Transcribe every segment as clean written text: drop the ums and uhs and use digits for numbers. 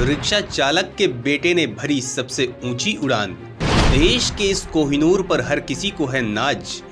Rickshaw चालक के बेटे ने भरी सबसे ऊंची उड़ान। देश के इस कोहिनूर पर हर किसी को है नाज।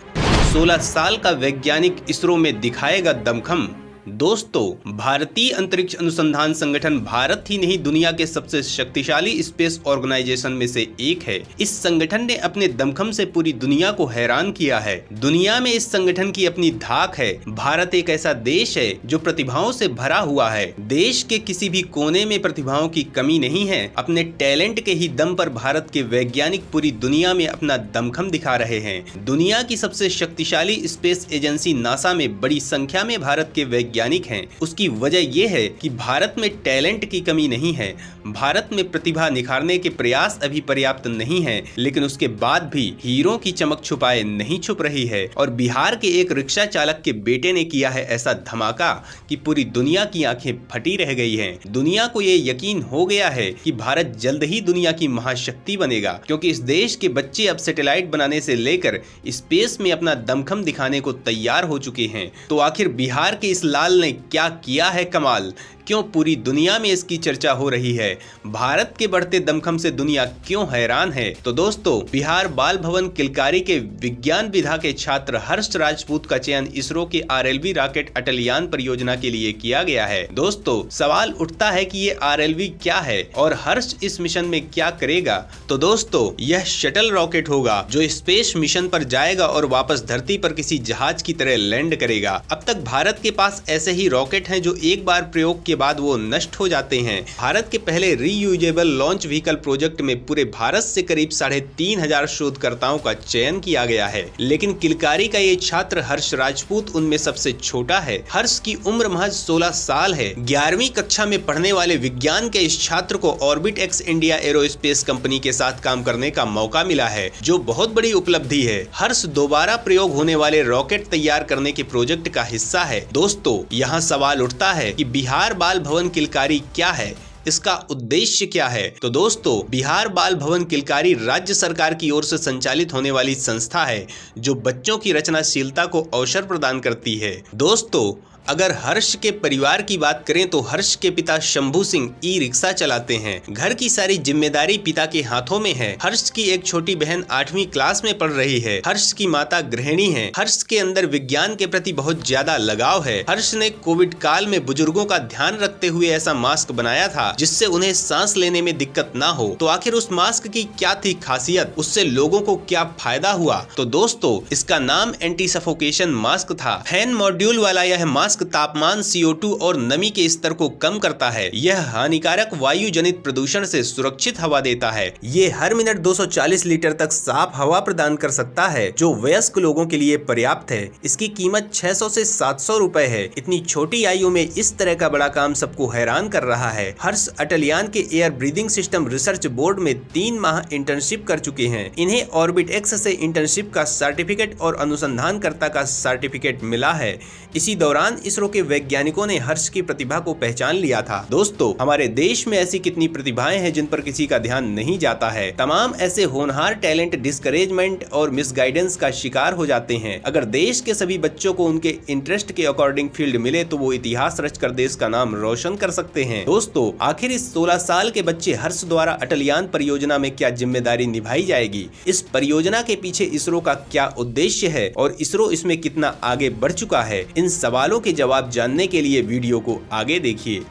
16 साल का वैज्ञानिक इसरो में दिखाएगा दमखम। दोस्तों, भारतीय अंतरिक्ष अनुसंधान संगठन भारत ही नहीं दुनिया के सबसे शक्तिशाली स्पेस ऑर्गेनाइजेशन में से एक है। इस संगठन ने अपने दमखम से पूरी दुनिया को हैरान किया है। दुनिया में इस संगठन की अपनी धाक है। भारत एक ऐसा देश है जो प्रतिभाओं से भरा हुआ है। देश के किसी भी कोने में प्रतिभाओं की कमी नहीं है। अपने टैलेंट के ही दम पर भारत के वैज्ञानिक पूरी दुनिया में अपना दमखम दिखा रहे हैं। दुनिया की सबसे शक्तिशाली स्पेस एजेंसी नासा में बड़ी संख्या में भारत के वैज्ञानिक हैं। उसकी वजह यह है कि भारत में टैलेंट की कमी नहीं है। भारत में प्रतिभा निखारने के प्रयास अभी पर्याप्त नहीं है, लेकिन उसके बाद भी हीरों की चमक छुपाए नहीं छुप रही है। और बिहार के एक रिक्शा चालक के बेटे ने किया है ऐसा धमाका कि पूरी दुनिया की आंखें फटी रह गई हैं। दुनिया को ये यकीन हो गया है कि भारत जल्द ही दुनिया की महाशक्ति बनेगा, क्योंकि इस देश के बच्चे अब सैटेलाइट बनाने से लेकर स्पेस में अपना दमखम दिखाने को तैयार हो चुके हैं। तो आखिर बिहार के इस लाल ने क्या किया है कमाल? क्यों पूरी दुनिया में इसकी चर्चा हो रही है? भारत के बढ़ते दमखम से दुनिया क्यों हैरान है? तो दोस्तों, बिहार बाल भवन किलकारी के विज्ञान विधा के छात्र हर्ष राजपूत का चयन इसरो के RLV रॉकेट अटलयान परियोजना के लिए किया गया है। दोस्तों, सवाल उठता है कि ये RLV क्या है और हर्ष इस मिशन में क्या करेगा? तो दोस्तों, यह शटल रॉकेट होगा जो स्पेस मिशन पर जाएगा और वापस धरती पर किसी जहाज की तरह लैंड करेगा। अब तक भारत के पास ऐसे ही रॉकेट हैं जो एक बार प्रयोग के बाद वो नष्ट हो जाते हैं। भारत के पहले रीयूजेबल लॉन्च व्हीकल प्रोजेक्ट में पूरे भारत से करीब 3500 शोधकर्ताओं का चयन किया गया है, लेकिन किलकारी का ये छात्र हर्ष राजपूत उनमें सबसे छोटा है। हर्ष की उम्र महज 16 साल है। 11वीं कक्षा में पढ़ने वाले विज्ञान के इस छात्र को orbit x India aerospace company के साथ काम करने का मौका मिला है, जो बहुत बड़ी उपलब्धि है। हर्ष दोबारा प्रयोग होने वाले रॉकेट तैयार करने के प्रोजेक्ट का हिस्सा है। दोस्तों, यहाँ सवाल उठता है कि बिहार बाल भवन किलकारी क्या है, इसका उद्देश्य क्या है? तो दोस्तों, बिहार बाल भवन किलकारी राज्य सरकार की ओर से संचालित होने वाली संस्था है जो बच्चों की रचनाशीलता को अवसर प्रदान करती है। दोस्तों, अगर हर्ष के परिवार की बात करें तो हर्ष के पिता शंभू सिंह ई रिक्शा चलाते हैं। घर की सारी जिम्मेदारी पिता के हाथों में है। हर्ष की एक छोटी बहन 8वीं क्लास में पढ़ रही है। हर्ष की माता गृहिणी है। हर्ष के अंदर विज्ञान के प्रति बहुत ज्यादा लगाव है। हर्ष ने कोविड काल में बुजुर्गों का ध्यान रखते हुए ऐसा मास्क बनाया था जिससे उन्हें सांस लेने में दिक्कत ना हो। तो आखिर उस मास्क की क्या थी खासियत? उससे लोगों को क्या फायदा हुआ? तो दोस्तों, इसका नाम एंटी सफोकेशन मास्क था। फैन मॉड्यूल वाला यह मास्क तापमान, CO2 और नमी के स्तर को कम करता है। यह हानिकारक वायु जनित प्रदूषण से सुरक्षित हवा देता है। ये हर मिनट 240 लीटर तक साफ हवा प्रदान कर सकता है, जो वयस्क लोगों के लिए पर्याप्त है। इसकी कीमत 600 से 700 रुपए है। इतनी छोटी आयु में इस तरह का बड़ा काम सबको हैरान कर रहा है। हर्ष अटलयान के air breathing system research board में 3 माह इंटर्नशिप कर चुके हैं। इन्हें ऑर्बिट एक्स से इंटर्नशिप का सर्टिफिकेट और अनुसंधानकर्ता का सर्टिफिकेट मिला है। इसी दौरान इसरो के वैज्ञानिकों ने हर्ष की प्रतिभा को पहचान लिया था। दोस्तों, हमारे देश में ऐसी कितनी प्रतिभाएं हैं जिन पर किसी का ध्यान नहीं जाता है। तमाम ऐसे होनहार टैलेंट डिस्करेजमेंट और मिसगाइडेंस का शिकार हो जाते हैं। अगर देश के सभी बच्चों को उनके इंटरेस्ट के अकॉर्डिंग फील्ड मिले तो वो इतिहास रचकर देश का नाम रोशन कर सकते हैं। दोस्तों, आखिर इस 16 साल के बच्चे हर्ष द्वारा अटलयान परियोजना में क्या जिम्मेदारी निभाई जाएगी? इस परियोजना के पीछे इसरो का क्या उद्देश्य है और इसरो इसमें कितना आगे बढ़ चुका है? इन सवालों के जवाब जानने के लिए वीडियो को आगे देखिए।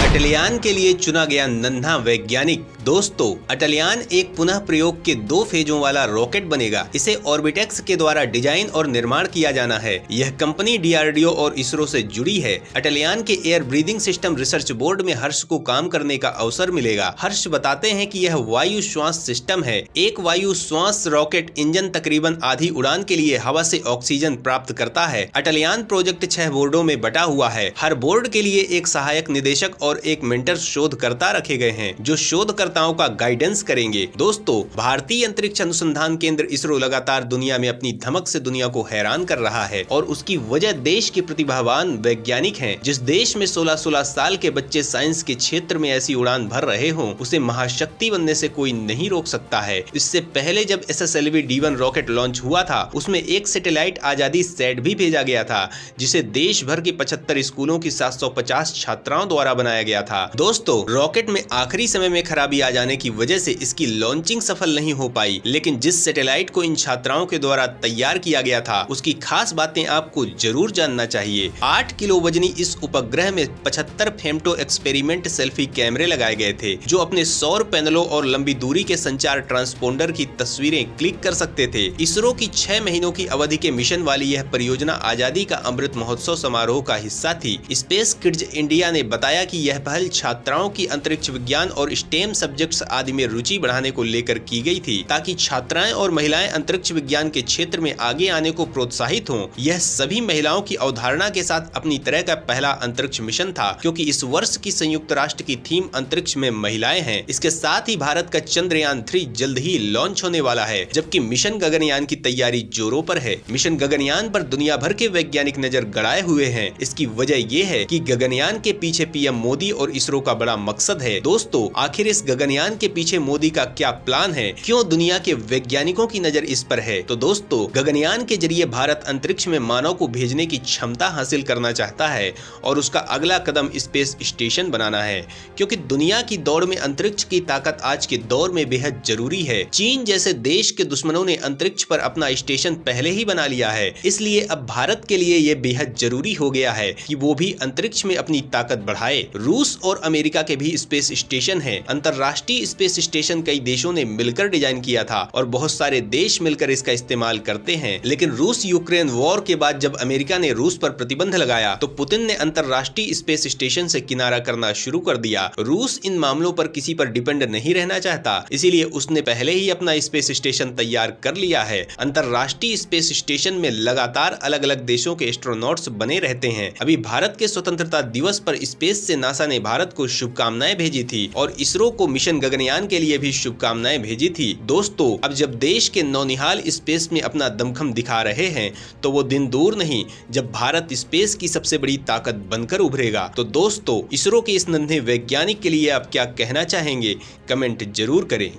अटलयान के लिए चुना गया नन्हा वैज्ञानिक। दोस्तों, अटलयान एक पुनः प्रयोग के 2 फेजों वाला रॉकेट बनेगा। इसे ऑर्बिटेक्स के द्वारा डिजाइन और निर्माण किया जाना है। यह कंपनी DRDO और इसरो से जुड़ी है। अटलयान के air breathing system research board में हर्ष को काम करने का अवसर मिलेगा। हर्ष बताते हैं कि यह वायु श्वास सिस्टम है। एक वायु श्वास रॉकेट इंजन तकरीबन आधी उड़ान के लिए हवा से ऑक्सीजन प्राप्त करता है। अटलयान प्रोजेक्ट 6 बोर्डों में बटा हुआ है। हर बोर्ड के लिए एक सहायक निदेशक और एक मेंटर शोधकर्ता रखे गए हैं। जो शोधकर्ता शोधकर्ताओं का गाइडेंस करेंगे। दोस्तों, भारतीय अंतरिक्ष अनुसंधान केंद्र इसरो लगातार दुनिया में अपनी धमक से दुनिया को हैरान कर रहा है और उसकी वजह देश के प्रतिभावान वैज्ञानिक हैं। जिस देश में 16-16 साल के बच्चे साइंस के क्षेत्र में ऐसी उड़ान भर रहे हों, उसे महाशक्ति बनने से कोई नहीं रोक सकता है। इससे पहले जब SSLV D1 रॉकेट लॉन्च हुआ था, उसमें एक सैटेलाइट आजादी सैट भी भेजा गया था, जिसे देश भर के 75 स्कूलों की 750 छात्राओं द्वारा बनाया गया था। दोस्तों, रॉकेट में आखिरी समय में खराबी आ जाने की वजह से इसकी लॉन्चिंग सफल नहीं हो पाई, लेकिन जिस सैटेलाइट को इन छात्राओं के द्वारा तैयार किया गया था, उसकी खास बातें आपको जरूर जानना चाहिए। 8 किलो वजनी इस उपग्रह में 75 फेम्टो एक्सपेरिमेंट सेल्फी कैमरे लगाए गए थे, जो अपने सौर पैनलों और लंबी दूरी के संचार ट्रांसपोंडर की तस्वीरें क्लिक कर सकते थे। इसरो की 6 महीनों की अवधि के मिशन वाली यह परियोजना आजादी का अमृत महोत्सव समारोह का हिस्सा थी। स्पेस किड्स इंडिया ने बताया कि यह पहल छात्राओं की अंतरिक्ष विज्ञान और स्टेम सब्जेक्ट्स आदि में रुचि बढ़ाने को लेकर की गई थी, ताकि छात्राएं और महिलाएं अंतरिक्ष विज्ञान के क्षेत्र में आगे आने को प्रोत्साहित हों। यह सभी महिलाओं की अवधारणा के साथ अपनी तरह का पहला अंतरिक्ष मिशन था, क्योंकि इस वर्ष की संयुक्त राष्ट्र की थीम अंतरिक्ष में महिलाएं हैं। इसके साथ ही भारत का चंद्रयान 3 जल्द ही लॉन्च होने वाला है, जबकि मिशन गगनयान की तैयारी जोरों पर है। मिशन गगनयान पर दुनिया भर के वैज्ञानिक नजर गड़ाए हुए हैं। इसकी वजह ये है कि गगनयान के पीछे पीएम मोदी और इसरो का बड़ा मकसद है। दोस्तों, आखिर इस गगनयान के पीछे मोदी का क्या प्लान है? क्यों दुनिया के वैज्ञानिकों की नजर इस पर है? तो दोस्तों, गगनयान के जरिए भारत अंतरिक्ष में मानव को भेजने की क्षमता हासिल करना चाहता है और उसका अगला कदम स्पेस स्टेशन बनाना है, क्योंकि दुनिया की दौड़ में अंतरिक्ष की ताकत आज के दौर में बेहद जरूरी है। चीन जैसे देश के दुश्मनों ने अंतरिक्ष पर अपना स्टेशन पहले ही बना लिया है, इसलिए अब भारत के लिए ये बेहद जरूरी हो गया है कि वो भी अंतरिक्ष में अपनी ताकत बढ़ाए। रूस और अमेरिका के भी स्पेस स्टेशन है। अंतरराष्ट्रीय स्पेस स्टेशन कई देशों ने मिलकर डिजाइन किया था और बहुत सारे देश मिलकर इसका इस्तेमाल करते हैं, लेकिन रूस यूक्रेन वॉर के बाद जब अमेरिका ने रूस पर प्रतिबंध लगाया, तो पुतिन ने अंतरराष्ट्रीय स्पेस स्टेशन से किनारा करना शुरू कर दिया। रूस इन मामलों पर किसी पर डिपेंड नहीं रहना चाहता, इसीलिए उसने पहले ही अपना स्पेस स्टेशन तैयार कर लिया है। अंतरराष्ट्रीय स्पेस स्टेशन में लगातार अलग अलग देशों के एस्ट्रोनॉट्स बने रहते हैं। अभी भारत के स्वतंत्रता दिवस पर स्पेस से नासा ने भारत को शुभकामनाएं भेजी थी और इसरो को मिशन गगनयान के लिए भी शुभकामनाएं भेजी थी। दोस्तों, अब जब देश के नौनिहाल स्पेस में अपना दमखम दिखा रहे हैं, तो वो दिन दूर नहीं जब भारत स्पेस की सबसे बड़ी ताकत बनकर उभरेगा। तो दोस्तों, इसरो के इस नन्हे वैज्ञानिक के लिए आप क्या कहना चाहेंगे? कमेंट जरूर करें।